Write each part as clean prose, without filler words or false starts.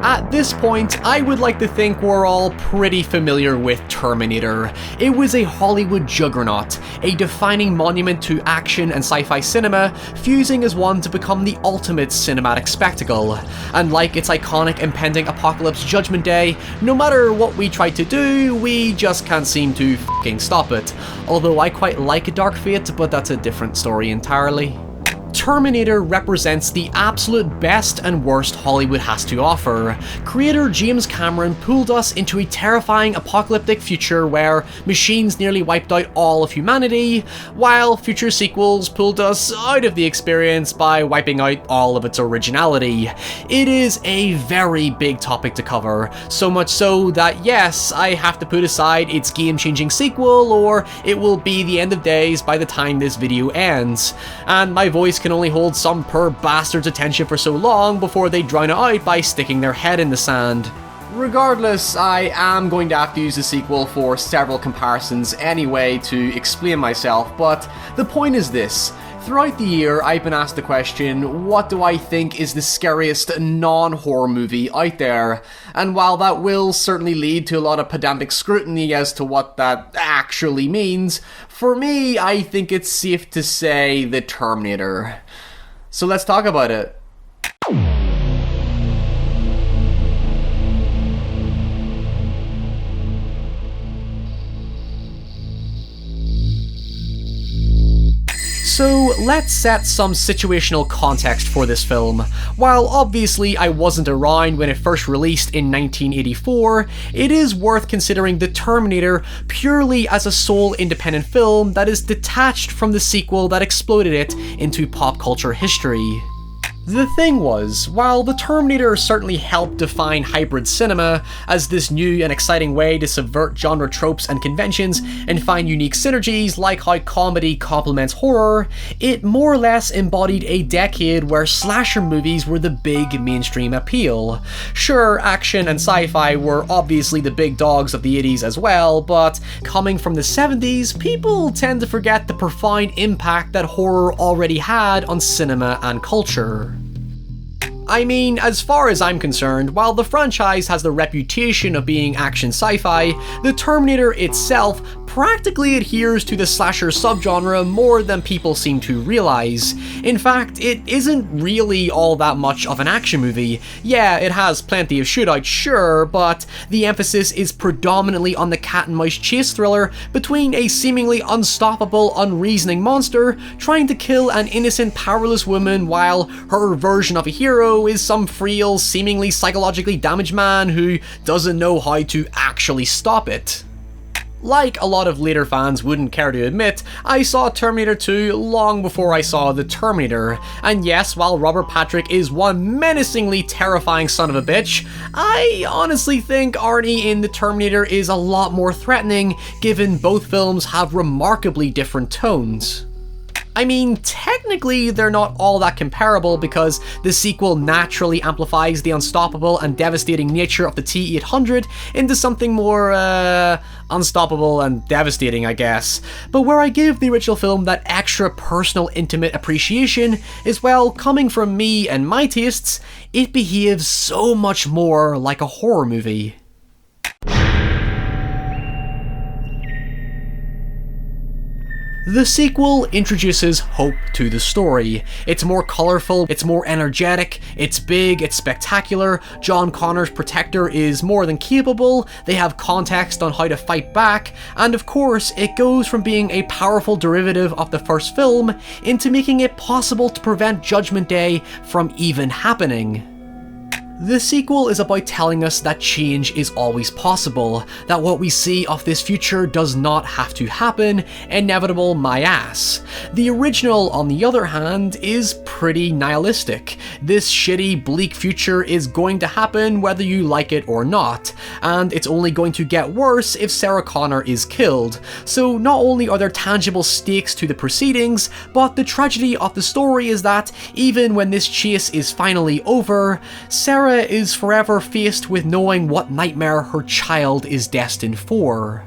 At this point, I would like to think we're all pretty familiar with Terminator. It was a Hollywood juggernaut, a defining monument to action and sci-fi cinema, fusing as one to become the ultimate cinematic spectacle. And like its iconic impending apocalypse Judgment Day, no matter what we try to do, we just can't seem to f***ing stop it. Although I quite like a dark fate, but that's a different story entirely. Terminator represents the absolute best and worst Hollywood has to offer. Creator James Cameron pulled us into a terrifying apocalyptic future where machines nearly wiped out all of humanity, while future sequels pulled us out of the experience by wiping out all of its originality. It is a very big topic to cover, so much so that yes, I have to put aside its game-changing sequel, or it will be the end of days by the time this video ends, and my voice can only hold some poor bastard's attention for so long before they drown it out by sticking their head in the sand. Regardless, I am going to have to use the sequel for several comparisons anyway to explain myself, but the point is this. Throughout the year, I've been asked the question, what do I think is the scariest non-horror movie out there? And while that will certainly lead to a lot of pedantic scrutiny as to what that actually means, for me, I think it's safe to say The Terminator. So let's talk about it. So let's set some situational context for this film. While obviously I wasn't around when it first released in 1984, it is worth considering The Terminator purely as a sole independent film that is detached from the sequel that exploded it into pop culture history. The thing was, while The Terminator certainly helped define hybrid cinema as this new and exciting way to subvert genre tropes and conventions and find unique synergies like how comedy complements horror, it more or less embodied a decade where slasher movies were the big mainstream appeal. Sure, action and sci-fi were obviously the big dogs of the 80s as well, but coming from the 70s, people tend to forget the profound impact that horror already had on cinema and culture. I mean, as far as I'm concerned, while the franchise has the reputation of being action sci-fi, The Terminator itself practically adheres to the slasher subgenre more than people seem to realize. In fact, it isn't really all that much of an action movie. Yeah, it has plenty of shootouts, sure, but the emphasis is predominantly on the cat and mouse chase thriller between a seemingly unstoppable, unreasoning monster trying to kill an innocent, powerless woman while her version of a hero is some frail, seemingly psychologically damaged man who doesn't know how to actually stop it. Like a lot of later fans wouldn't care to admit, I saw Terminator 2 long before I saw The Terminator, and yes, while Robert Patrick is one menacingly terrifying son of a bitch, I honestly think Arnie in The Terminator is a lot more threatening, given both films have remarkably different tones. I mean, technically they're not all that comparable because the sequel naturally amplifies the unstoppable and devastating nature of the T-800 into something more, unstoppable and devastating, I guess. But where I give the original film that extra personal, intimate appreciation is, well, coming from me and my tastes, it behaves so much more like a horror movie. The sequel introduces hope to the story. It's more colourful, it's more energetic, it's big, it's spectacular, John Connor's protector is more than capable, they have context on how to fight back, and of course it goes from being a powerful derivative of the first film into making it possible to prevent Judgment Day from even happening. The sequel is about telling us that change is always possible, that what we see of this future does not have to happen, inevitable my ass. The original, on the other hand, is pretty nihilistic. This shitty, bleak future is going to happen whether you like it or not, and it's only going to get worse if Sarah Connor is killed. So not only are there tangible stakes to the proceedings, but the tragedy of the story is that even when this chase is finally over, Sarah is forever faced with knowing what nightmare her child is destined for.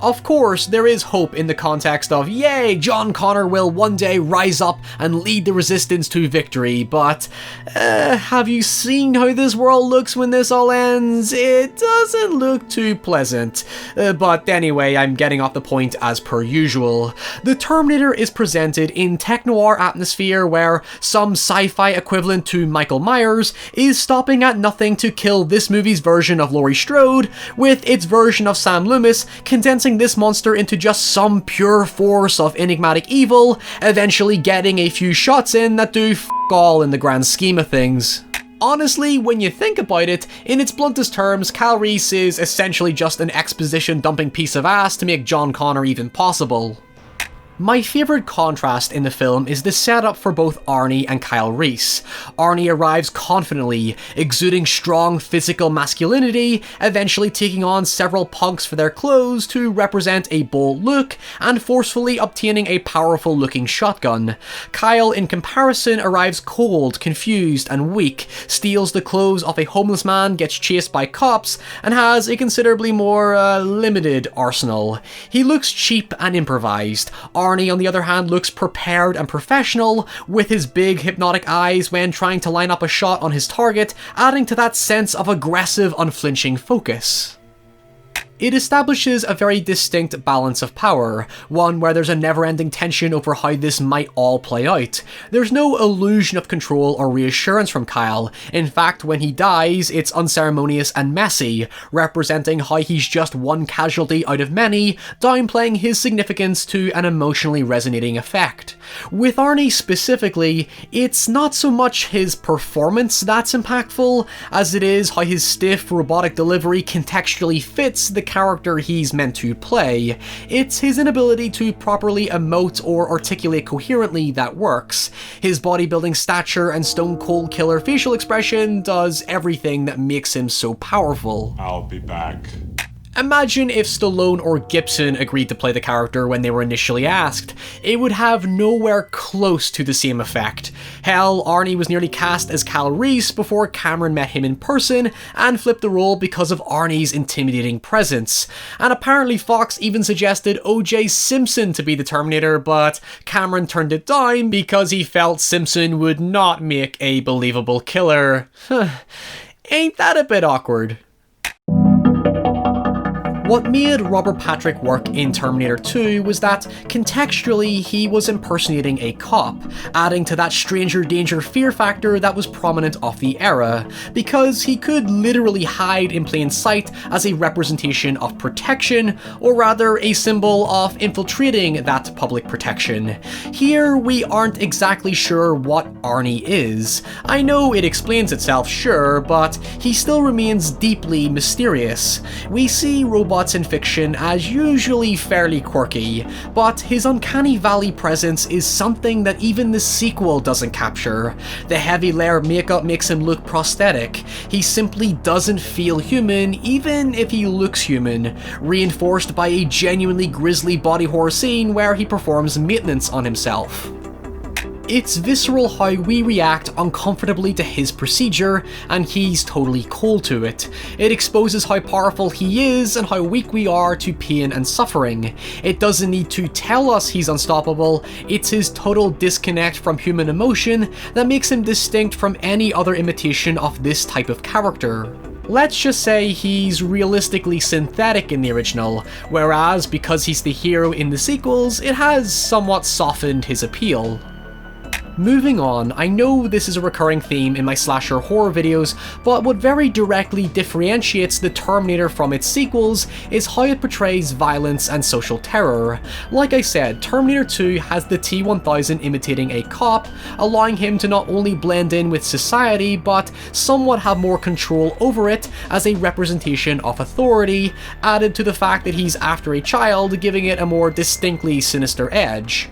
Of course, there is hope in the context of, yay, John Connor will one day rise up and lead the resistance to victory, but have you seen how this world looks when this all ends? It doesn't look too pleasant. But anyway, I'm getting off the point as per usual. The Terminator is presented in tech-noir atmosphere where some sci-fi equivalent to Michael Myers is stopping at nothing to kill this movie's version of Laurie Strode, with its version of Sam Loomis condensing this monster into just some pure force of enigmatic evil, eventually getting a few shots in that do f*** all in the grand scheme of things. Honestly, when you think about it, in its bluntest terms, Kyle Reese is essentially just an exposition dumping piece of ass to make John Connor even possible. My favourite contrast in the film is the setup for both Arnie and Kyle Reese. Arnie arrives confidently, exuding strong physical masculinity, eventually taking on several punks for their clothes to represent a bold look, and forcefully obtaining a powerful looking shotgun. Kyle, in comparison, arrives cold, confused, and weak, steals the clothes of a homeless man, gets chased by cops, and has a considerably more limited arsenal. He looks cheap and improvised. Arnie, on the other hand, looks prepared and professional, with his big hypnotic eyes when trying to line up a shot on his target, adding to that sense of aggressive, unflinching focus. It establishes a very distinct balance of power, one where there's a never-ending tension over how this might all play out. There's no illusion of control or reassurance from Kyle. In fact, when he dies, it's unceremonious and messy, representing how he's just one casualty out of many, downplaying his significance to an emotionally resonating effect. With Arnie specifically, it's not so much his performance that's impactful, as it is how his stiff, robotic delivery contextually fits the character he's meant to play. It's his inability to properly emote or articulate coherently that works. His bodybuilding stature and stone cold killer facial expression does everything that makes him so powerful. I'll be back. Imagine if Stallone or Gibson agreed to play the character when they were initially asked. It would have nowhere close to the same effect. Hell, Arnie was nearly cast as Kyle Reese before Cameron met him in person and flipped the role because of Arnie's intimidating presence. And apparently Fox even suggested O.J. Simpson to be the Terminator, but Cameron turned it down because he felt Simpson would not make a believable killer. Ain't that a bit awkward? What made Robert Patrick work in Terminator 2 was that, contextually, he was impersonating a cop, adding to that stranger danger fear factor that was prominent of the era, because he could literally hide in plain sight as a representation of protection, or rather a symbol of infiltrating that public protection. Here, we aren't exactly sure what Arnie is. I know it explains itself, sure, but he still remains deeply mysterious. We see robots in fiction as usually fairly quirky, but his uncanny valley presence is something that even the sequel doesn't capture. The heavy layer of makeup makes him look prosthetic. He simply doesn't feel human, even if he looks human, reinforced by a genuinely grisly body horror scene where he performs maintenance on himself. It's visceral how we react uncomfortably to his procedure, and he's totally cold to it. It exposes how powerful he is and how weak we are to pain and suffering. It doesn't need to tell us he's unstoppable, it's his total disconnect from human emotion that makes him distinct from any other imitation of this type of character. Let's just say he's realistically synthetic in the original, whereas because he's the hero in the sequels, it has somewhat softened his appeal. Moving on, I know this is a recurring theme in my slasher horror videos, but what very directly differentiates the Terminator from its sequels is how it portrays violence and social terror. Like I said, Terminator 2 has the T-1000 imitating a cop, allowing him to not only blend in with society, but somewhat have more control over it as a representation of authority, added to the fact that he's after a child, giving it a more distinctly sinister edge.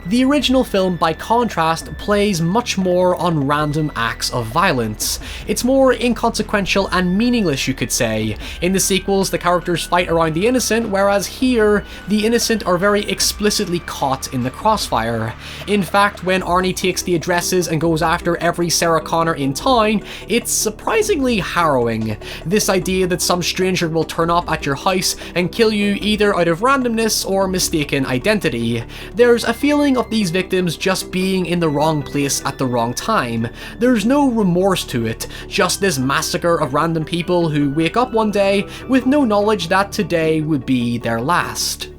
The original film, by contrast, plays much more on random acts of violence. It's more inconsequential and meaningless, you could say. In the sequels, the characters fight around the innocent, whereas here, the innocent are very explicitly caught in the crossfire. In fact, when Arnie takes the addresses and goes after every Sarah Connor in town, it's surprisingly harrowing. This idea that some stranger will turn up at your house and kill you either out of randomness or mistaken identity. There's a feeling of these victims just being in the wrong place at the wrong time. There's no remorse to it, just this massacre of random people who wake up one day with no knowledge that today would be their last.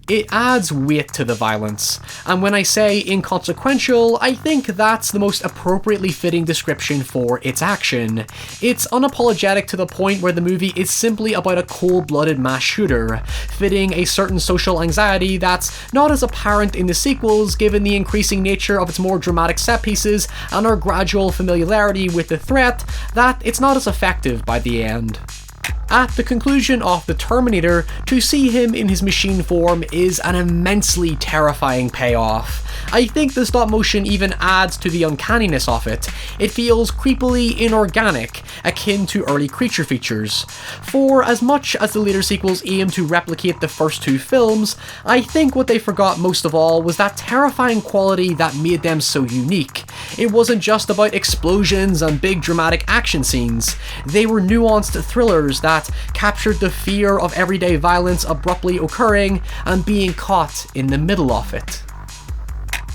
It adds weight to the violence, and when I say inconsequential, I think that's the most appropriately fitting description for its action. It's unapologetic to the point where the movie is simply about a cold-blooded mass shooter, fitting a certain social anxiety that's not as apparent in the sequels given the increasing nature of its more dramatic set pieces and our gradual familiarity with the threat, that it's not as effective by the end. At the conclusion of The Terminator, to see him in his machine form is an immensely terrifying payoff. I think the stop motion even adds to the uncanniness of it. It feels creepily inorganic, akin to early creature features. For as much as the later sequels aim to replicate the first two films, I think what they forgot most of all was that terrifying quality that made them so unique. It wasn't just about explosions and big dramatic action scenes. They were nuanced thrillers that captured the fear of everyday violence abruptly occurring and being caught in the middle of it.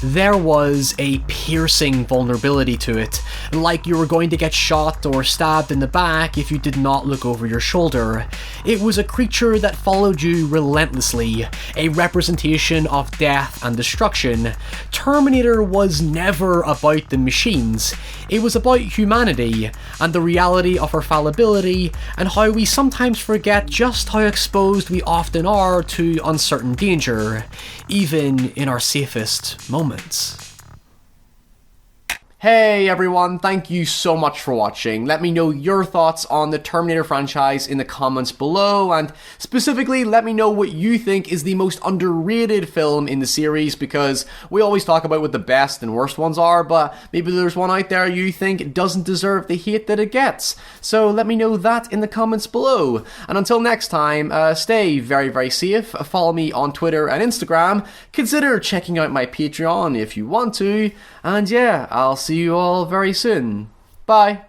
There was a piercing vulnerability to it, like you were going to get shot or stabbed in the back if you did not look over your shoulder. It was a creature that followed you relentlessly, a representation of death and destruction. Terminator was never about the machines. It was about humanity, and the reality of our fallibility, and how we sometimes forget just how exposed we often are to uncertain danger, even in our safest moments. Hey everyone, thank you so much for watching. Let me know your thoughts on the Terminator franchise in the comments below, and specifically let me know what you think is the most underrated film in the series, because we always talk about what the best and worst ones are, but maybe there's one out there you think doesn't deserve the hate that it gets. So let me know that in the comments below. And until next time, stay very, very safe. Follow me on Twitter and Instagram. Consider checking out my Patreon if you want to. And yeah, I'll see you all very soon. Bye.